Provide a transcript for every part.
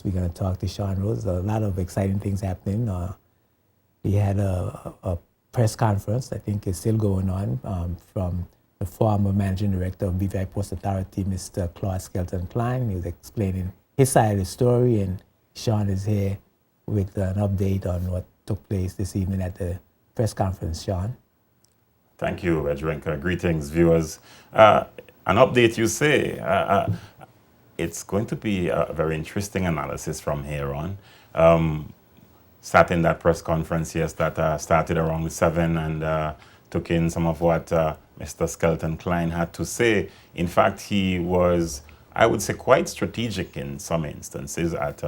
We're going to talk to Sean Rhodes. A lot of exciting things happening. We had a press conference, I think it's still going on, from the former managing director of BVI Ports Authority, Mr. Claude Skelton Klein. He was explaining his side of the story, and Sean is here with an update on what took place this evening at the press conference. Sean. Thank you, Edgerenka. Greetings, viewers. An update, you say. It's going to be a very interesting analysis from here on. Sat in that press conference, yes, that started around 7 and took in some of what Mr. Skelton Klein had to say. In fact, he was, I would say, quite strategic in some instances at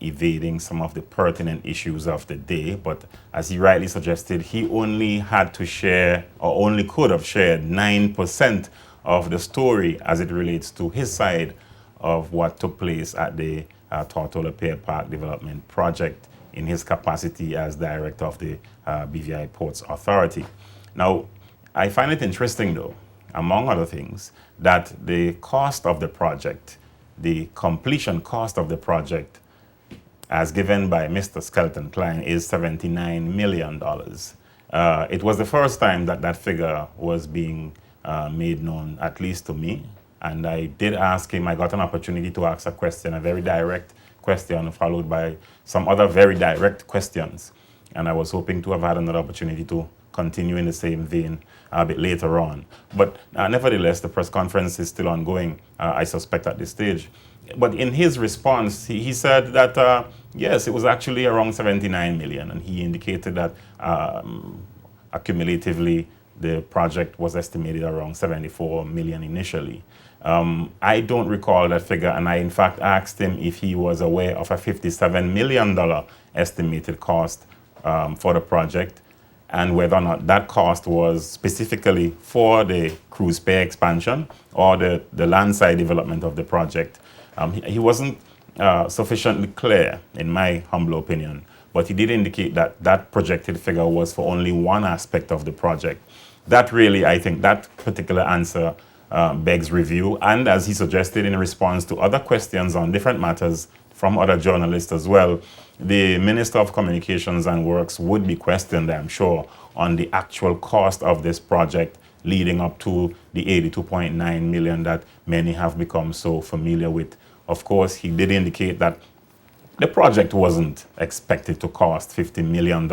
evading some of the pertinent issues of the day. But as he rightly suggested, he only had to share, or only could have shared, 9% of the story as it relates to his side of what took place at the Tortola Pier Park Development Project in his capacity as director of the BVI Ports Authority. Now, I find it interesting, though, among other things, that the cost of the project, the completion cost of the project, as given by Mr. Skelton Klein, is $79 million. It was the first time that that figure was being made known, at least to me. And I did ask him, I got an opportunity to ask a question, a very direct question, followed by some other very direct questions. And I was hoping to have had another opportunity to continue in the same vein a bit later on. But nevertheless, the press conference is still ongoing, I suspect, at this stage. But in his response, he said that, yes, it was actually around 79 million. And he indicated that accumulatively, the project was estimated around 74 million initially. I don't recall that figure, and I in fact asked him if he was aware of a $57 million estimated cost for the project, and whether or not that cost was specifically for the cruise pier expansion or the landside development of the project. He wasn't sufficiently clear, in my humble opinion, but he did indicate that that projected figure was for only one aspect of the project. That really, I think, that particular answer begs review, and as he suggested in response to other questions on different matters from other journalists as well, the Minister of Communications and Works would be questioned, I'm sure, on the actual cost of this project leading up to the 82.9 million that many have become so familiar with. Of course, he did indicate that the project wasn't expected to cost $50 million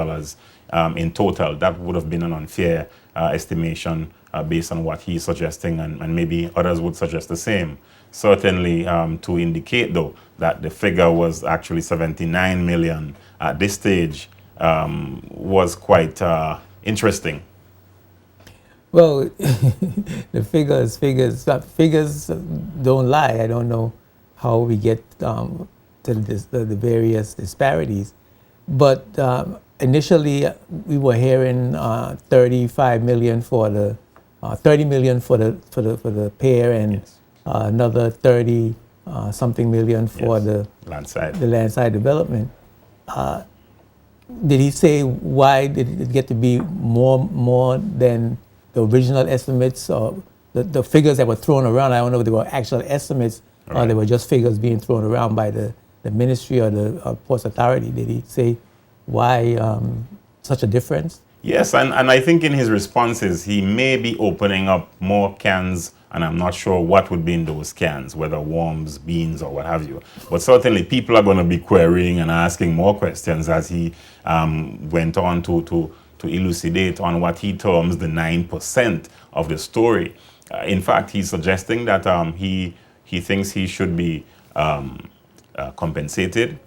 in total. That would have been an unfair estimation based on what he's suggesting, and maybe others would suggest the same. Certainly, to indicate, though, that the figure was actually 79 million at this stage was quite interesting. Well, the figures don't lie. I don't know how we get to the various disparities, but initially we were hearing 35 million for the 30 million for the pier, and Yes. Another 30 something million for Yes. the landside development. Did he say why did it get to be more than the original estimates, or the figures that were thrown around? I don't know if they were actual estimates or they were just figures being thrown around by the ministry or the Ports Authority. Did he say why such a difference? Yes, and I think in his responses, he may be opening up more cans, and I'm not sure what would be in those cans, whether worms, beans, or what have you. But certainly people are going to be querying and asking more questions as he went on to elucidate on what he terms the 9% of the story. In fact, he's suggesting that he thinks he should be compensated.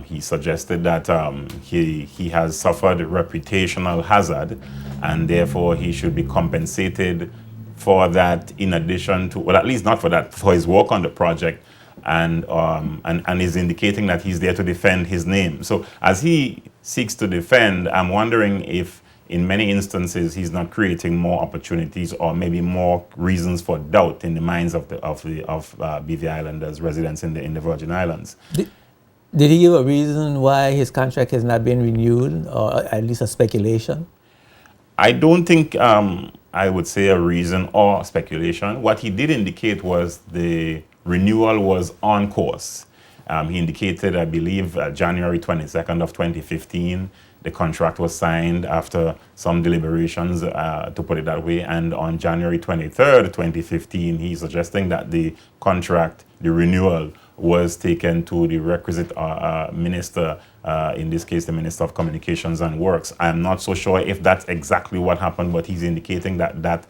He suggested that he has suffered reputational hazard, and therefore he should be compensated for that, in addition to, well, at least not for that, for his work on the project, and is indicating that he's there to defend his name. So as he seeks to defend, I'm wondering if in many instances he's not creating more opportunities or maybe more reasons for doubt in the minds of BVI Islanders, residents in the Virgin Islands. Did he give a reason why his contract has not been renewed, or at least a speculation? I don't think I would say a reason or speculation. What he did indicate was the renewal was on course. He indicated, I believe, January 22nd of 2015, the contract was signed after some deliberations, to put it that way. And on January 23rd, 2015, he's suggesting that the contract, the renewal, was taken to the requisite minister, in this case, the Minister of Communications and Works. I'm not so sure if that's exactly what happened, but he's indicating that that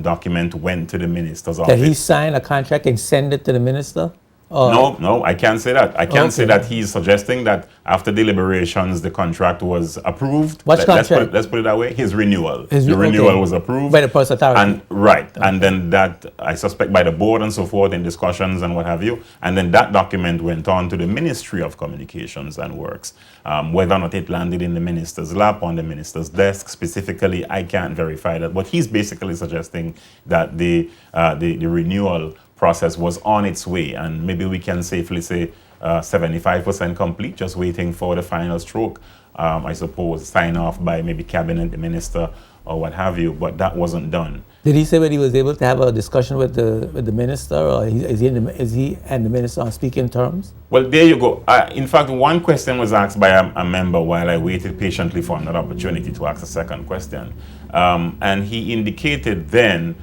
document went to the minister's office. That he signed a contract and send it to the minister? Or No, I can't say that. I can't say that. He's suggesting that after deliberations, the contract was approved. What contract? Let's put it that way. His renewal. His the re- renewal okay. was approved. By the Ports Authority. And right. And then that, I suspect, by the board and so forth in discussions and what have you. And then that document went on to the Ministry of Communications and Works. Whether or not it landed in the minister's lap, on the minister's desk specifically, I can't verify that. But he's basically suggesting that the renewal process was on its way, and maybe we can safely say 75% complete, just waiting for the final stroke, I suppose, sign off by maybe cabinet, the minister, or what have you, but that wasn't done. Did he say that he was able to have a discussion with the minister, or is he and the minister on speaking terms? Well, there you go. In fact, one question was asked by a member while I waited patiently for another opportunity to ask a second question. And he indicated then,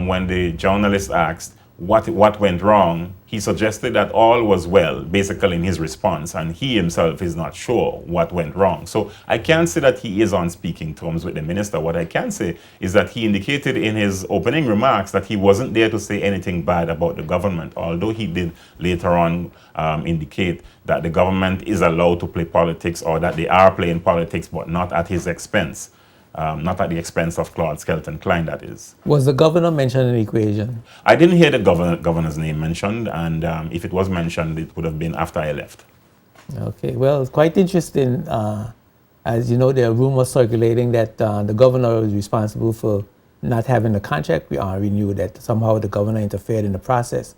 when the journalist asked what went wrong, he suggested that all was well, basically in his response, and he himself is not sure what went wrong. So I can't say that he is on speaking terms with the minister. What I can say is that he indicated in his opening remarks that he wasn't there to say anything bad about the government, although he did later on indicate that the government is allowed to play politics, or that they are playing politics, but not at his expense. Not at the expense of Claude Skelton Klein, that is. Was the governor mentioned in the equation? I didn't hear the governor's name mentioned, and if it was mentioned, it would have been after I left. Okay, well, it's quite interesting. As you know, there are rumors circulating that the governor is responsible for not having the contract renewed, that somehow the governor interfered in the process.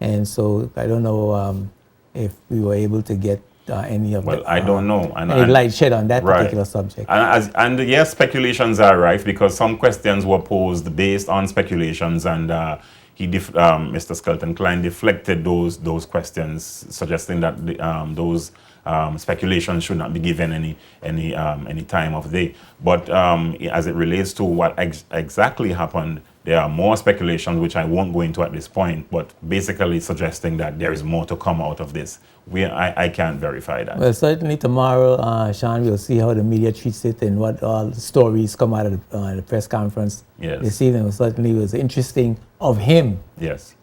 And so I don't know if we were able to get any of Well, I don't know. Any light shed on that right. particular subject. And yes, speculations are rife, because some questions were posed based on speculations, and Mr. Skelton Klein deflected those questions, suggesting that those speculations should not be given any time of day. But as it relates to what exactly happened, there are more speculations which I won't go into at this point, but basically suggesting that there is more to come out of this. I can't verify that. Well, certainly tomorrow, Sean, we'll see how the media treats it and what all the stories come out of the press conference this evening. It certainly was interesting of him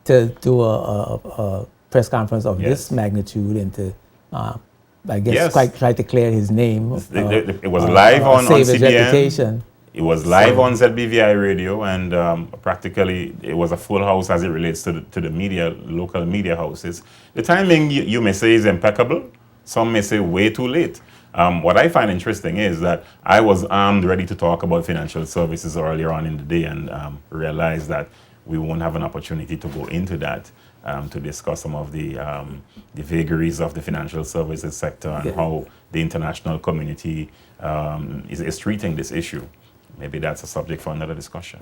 to do a press conference of this magnitude and to, I guess, quite try to clear his name. It was live on save his CBN. reputation. It was live on ZBVI radio, and practically it was a full house as it relates to the media, local media houses. The timing, you may say, is impeccable. Some may say way too late. What I find interesting is that I was armed, ready to talk about financial services earlier on in the day, and realized that we won't have an opportunity to go into that, to discuss some of the vagaries of the financial services sector and how the international community is treating this issue. Maybe that's a subject for another discussion.